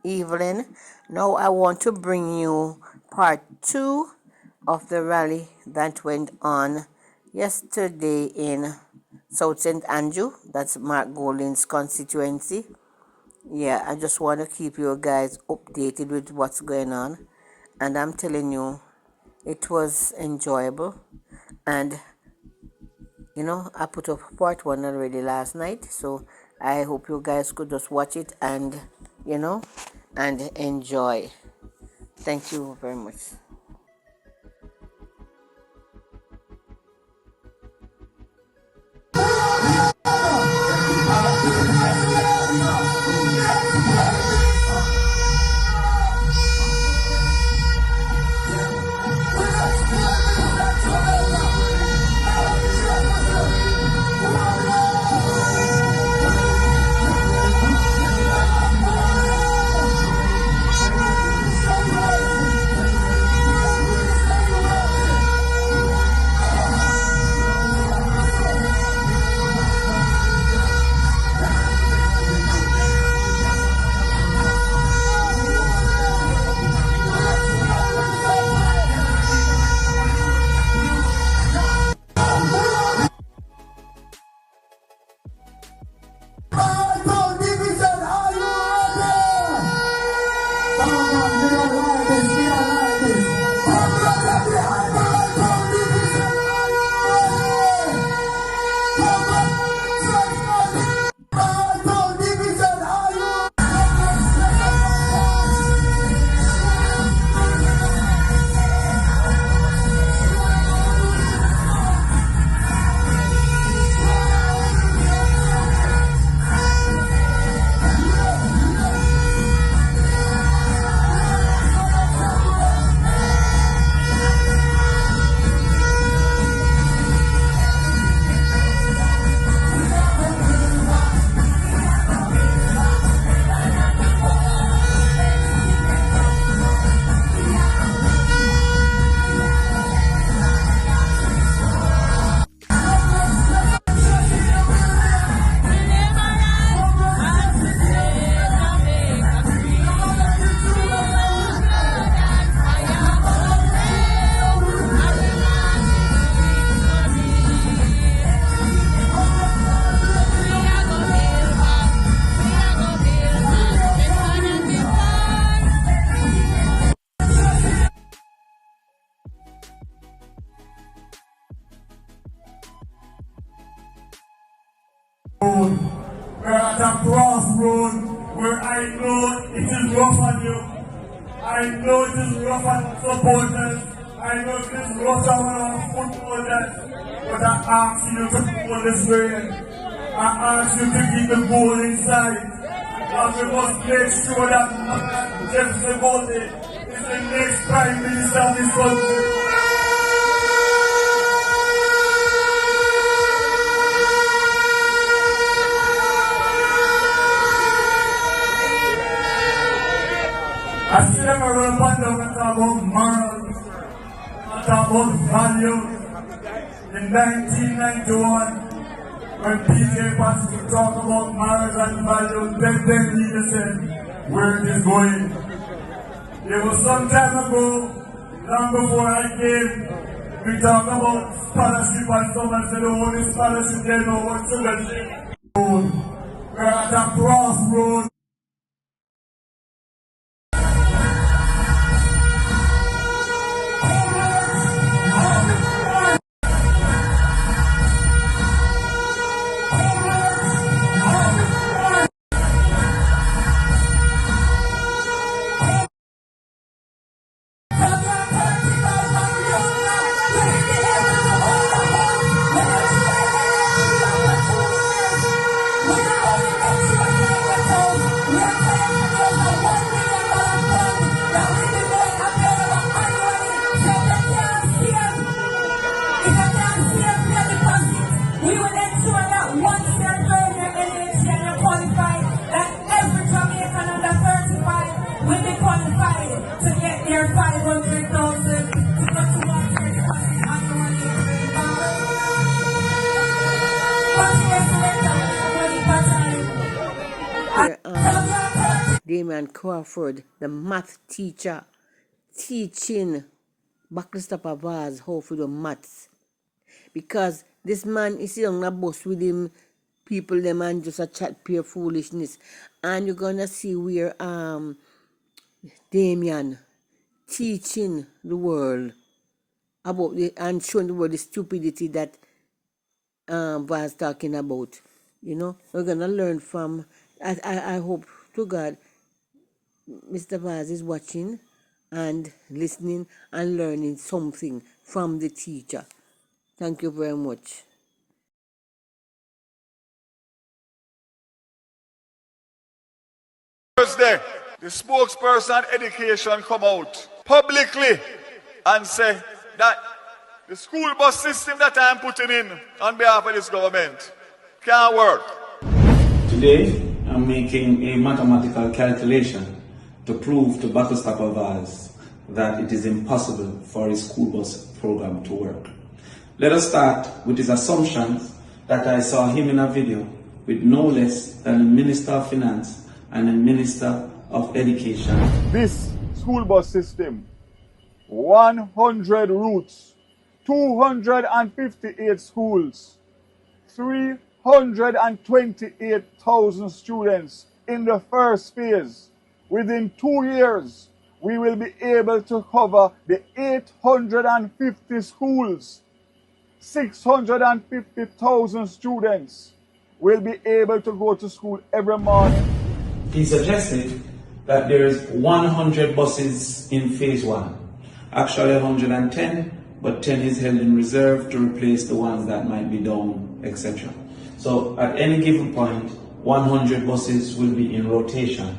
evening. Now I want to bring you part 2 of the rally that went on yesterday in South St. Andrew. That's Mark Golding's constituency. Yeah, I just want to keep you guys updated with what's going on. And I'm telling you, it was enjoyable. And, I put up part 1 already last night. So I hope you guys could just watch it and, and enjoy. Thank you very much. We're at a crossroad where I know it is rough on you. I know it is rough on supporters. I know it is rough on our footballers. But I ask you to pull this way. I ask you to keep the ball inside. And we must make sure that James Lebode is the next Prime Minister of this country. I see them around Pando and talk about morals, and talk about values. In 1991, when PJ Patsy talk about morals and values, then leader said, where it is going. It was some time ago, long before I came, we talked about scholarship and someone said, oh, this scholarship, they know what sugar shake. We're at a crossroad. Damian Crawford, the math teacher, teaching stoppa Vaz how to do maths. Because this man is on a bus with him, people them and just a chat pure foolishness. And you're gonna see where Damian teaching the world about and showing the world the stupidity that Vaz talking about. You know, we're gonna learn from. I hope to God, Mr. Vaz is watching and listening and learning something from the teacher. Thank you very much. Thursday, the spokesperson on education come out publicly and say that the school bus system that I'm putting in on behalf of this government can't work. Today, I'm making a mathematical calculation to prove to stoppa Vaz that it is impossible for a school bus program to work. Let us start with his assumptions that I saw him in a video with no less than the Minister of Finance and the Minister of Education. This school bus system, 100 routes, 258 schools, 328,000 students in the first phase. Within 2 years, we will be able to cover the 850 schools. 650,000 students will be able to go to school every morning. He suggested that there is 100 buses in phase 1. Actually 110, but 10 is held in reserve to replace the ones that might be down, etc. So at any given point, 100 buses will be in rotation.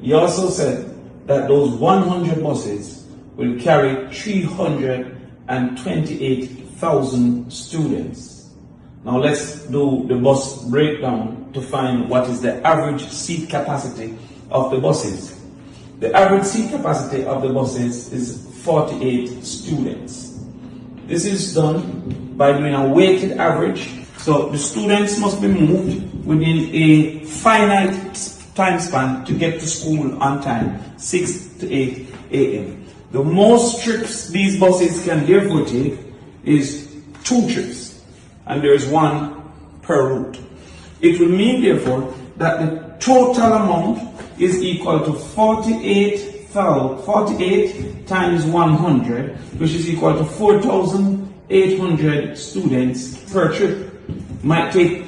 He also said that those 100 buses will carry 328,000 students. Now let's do the bus breakdown to find what is the average seat capacity of the buses. The average seat capacity of the buses is 48 students. This is done by doing a weighted average. So the students must be moved within a finite time span to get to school on time, 6 to 8 a.m. The most trips these buses can therefore take is 2 trips. And there is 1 per route. It will mean, therefore, that the total amount is equal to 48 times 100, which is equal to 4,800 students per trip. Might take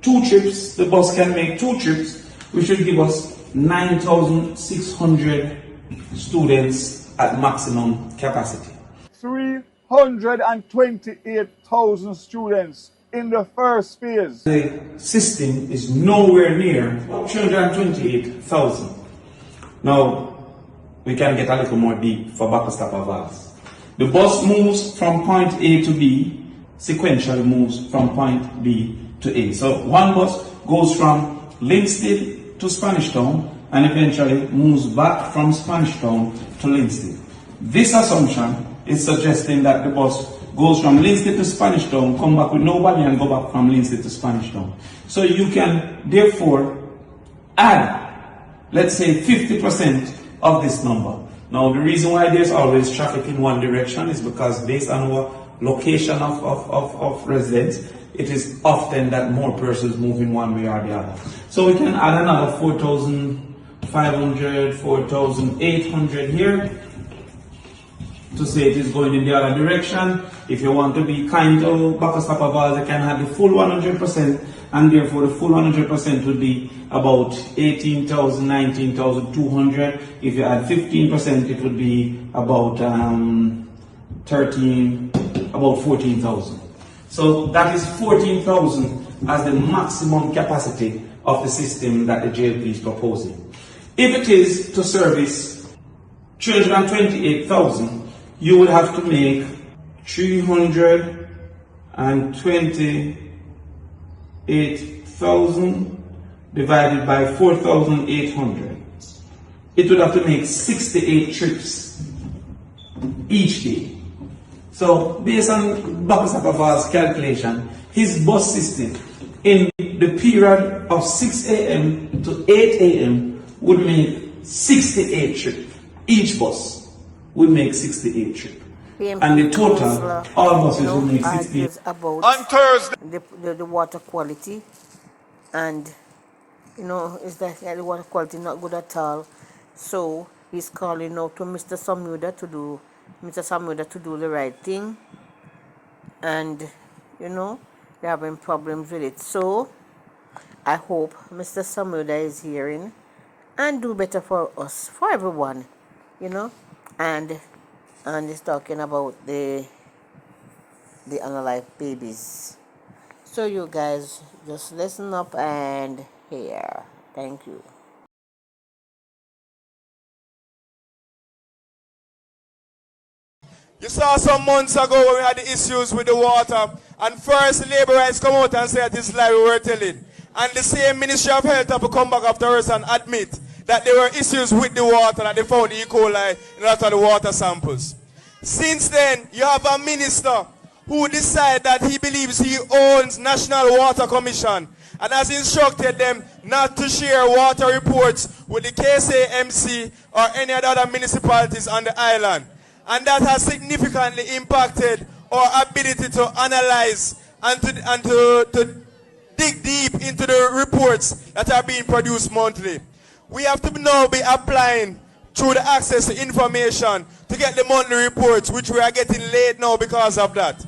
2 trips, the bus can make 2 trips, which will give us 9,600 students at maximum capacity. 328,000 students in the first phase. The system is nowhere near 328,000. Now, we can get a little more deep for stoppa Vaz. The bus moves from point A to B, sequentially moves from point B to A. So one bus goes from Linstead to Spanish Town and eventually moves back from Spanish Town to Linstead. This assumption is suggesting that the bus goes from Linstead to Spanish Town, come back with nobody and go back from Linstead to Spanish Town. So you can therefore add, let's say 50% of this number. Now the reason why there's always traffic in one direction is because based on our location of residents, it is often that more persons move in one way or the other. So we can add another 4,500, 4,800 here to say it is going in the other direction. If you want to be kind to stoppa Vaz, you can add the full 100%, and therefore the full 100% would be about 18,000, 19,200. If you add 15%, it would be about 14,000. So that is 14,000 as the maximum capacity of the system that the JLP is proposing. If it is to service 328,000, you would have to make 328,000 divided by 4,800. It would have to make 68 trips each day. So based on stoppa Vaz's calculation, his bus system in the period of 6 a.m. to 8 a.m. would make 68 trips. Each bus would make 68 trips. PNP And the total, councillor, all buses would make 68. argues about On Thursday. the water quality, and is that the water quality not good at all. So he's calling out to Mr. Samuda to do the right thing, and they're having problems with it. So I hope Mr. Samuda is hearing and do better for us, for everyone, and he's talking about the unalive babies. So you guys just listen up and hear. Thank you. You saw some months ago when we had the issues with the water, and first Labour rights come out and say that this lie we were telling. And the same Ministry of Health have to come back afterwards and admit that there were issues with the water, that they found E. coli in a lot of the water samples. Since then, you have a minister who decided that he believes he owns National Water Commission and has instructed them not to share water reports with the KSAMC or any other municipalities on the island. And that has significantly impacted our ability to analyze and to dig deep into the reports that are being produced monthly. We have to now be applying through the access to information to get the monthly reports, which we are getting late now because of that.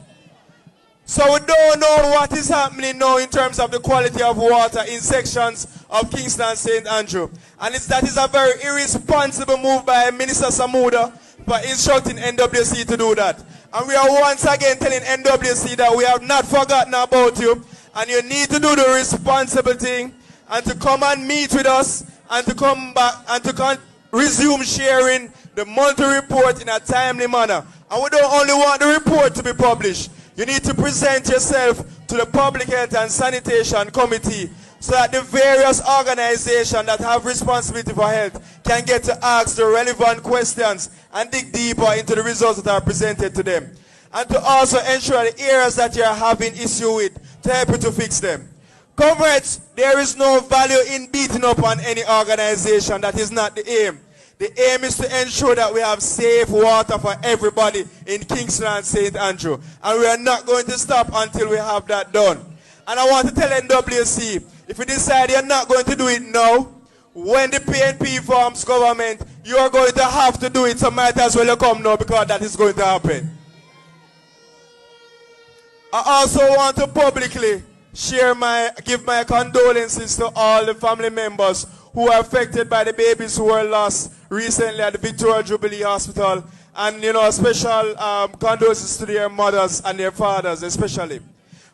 So we don't know what is happening now in terms of the quality of water in sections of Kingston and St. Andrew. And that is a very irresponsible move by Minister Samuda for instructing NWC to do that. And we are once again telling NWC that we have not forgotten about you, and you need to do the responsible thing and to come and meet with us and to come back and to resume sharing the monthly report in a timely manner. And we don't only want the report to be published. You need to present yourself to the Public Health and Sanitation Committee so that the various organizations that have responsibility for health can get to ask the relevant questions and dig deeper into the results that are presented to them. And to also ensure the areas that you are having issue with, to help you to fix them. Comrades, there is no value in beating up on any organization. That is not the aim. The aim is to ensure that we have safe water for everybody in Kingston and St. Andrew. And we are not going to stop until we have that done. And I want to tell NWC, if you decide you're not going to do it now, when the PNP forms government, you are going to have to do it, so might as well you come now, because that is going to happen. I also want to publicly give my condolences to all the family members who are affected by the babies who were lost recently at the Victoria Jubilee Hospital. And, special condolences to their mothers and their fathers especially.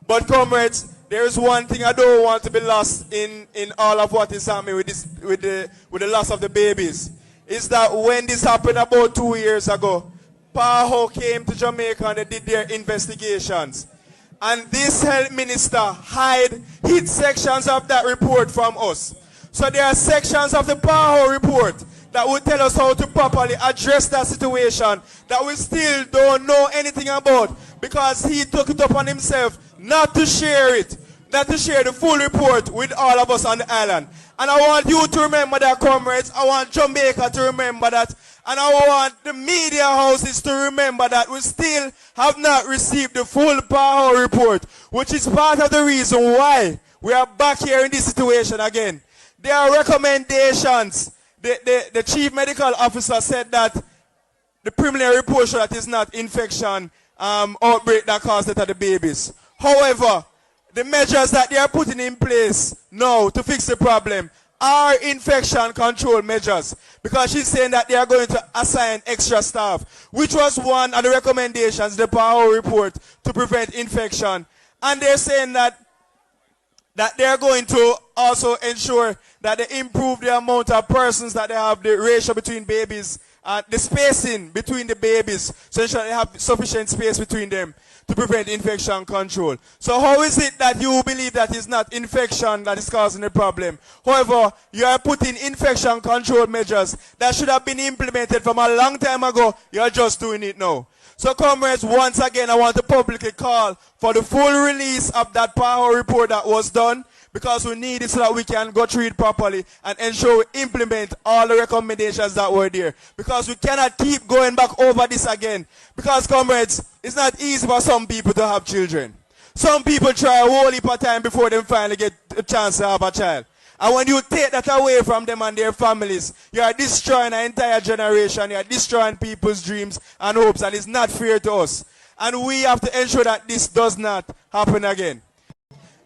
But comrades, there is one thing I don't want to be lost in all of what is happening with the loss of the babies. Is that when this happened about 2 years ago, PAHO came to Jamaica and they did their investigations. And this health minister hid sections of that report from us. So there are sections of the PAHO report that will tell us how to properly address that situation that we still don't know anything about, because he took it upon himself not to share it, not to share the full report with all of us on the island. And I want you to remember that, comrades. I want Jamaica to remember that. And I want the media houses to remember that we still have not received the full PAHO report, which is part of the reason why we are back here in this situation again. There are recommendations. The chief medical officer said that the preliminary report showed that it's not infection outbreak that caused it to the babies. However, the measures that they are putting in place now to fix the problem are infection control measures, because she's saying that they are going to assign extra staff, which was one of the recommendations, the PAHO report, to prevent infection. And they're saying that they are going to also ensure that they improve the amount of persons that they have, the ratio between babies, the spacing between the babies, so ensure they have sufficient space between them to prevent infection control. So how is it that you believe that it's not infection that is causing the problem? However, you are putting infection control measures that should have been implemented from a long time ago. You are just doing it now. So comrades, once again, I want to publicly call for the full release of that PAHO report that was done, because we need it so that we can go through it properly and ensure we implement all the recommendations that were there. Because we cannot keep going back over this again. Because, comrades, it's not easy for some people to have children. Some people try a whole heap of time before they finally get a chance to have a child. And when you take that away from them and their families, you are destroying an entire generation, you are destroying people's dreams and hopes, and it's not fair to us. And we have to ensure that this does not happen again.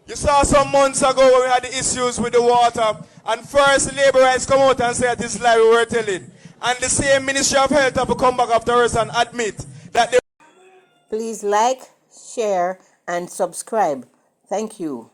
You saw some months ago when we had the issues with the water, and first Labour rights come out and say that this lie we were telling. And the same Ministry of Health have to come back after us and admit that they... Please like, share, and subscribe. Thank you.